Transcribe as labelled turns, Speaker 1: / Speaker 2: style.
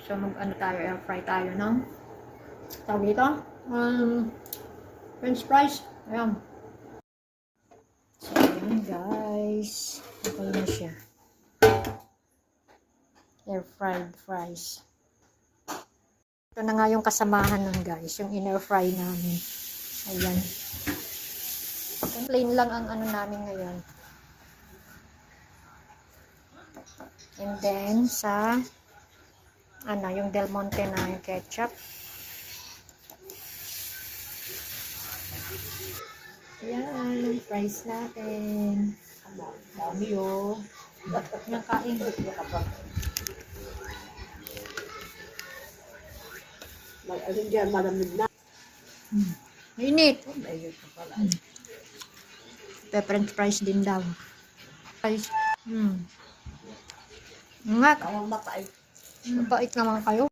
Speaker 1: So, mag-ano tayo, air fry tayo ng tawag dito, french fries. Ayan. So, ayan guys. Okay na siya. Air fried fries. Ito na nga yung kasamahan nun guys, yung in-air fry namin. Ayan. Plain lang ang ano namin ngayon. And then, sa yung Del Monte na yung ketchup. Ayan, yung fries natin. Dami yun. Yung kain.
Speaker 2: Alin dyan, malamig na.
Speaker 1: Mainit.
Speaker 2: Ayun ka pala.
Speaker 1: French fries din daw. Fries. Nga.
Speaker 2: Kawang mapait.
Speaker 1: Mabait naman kayo.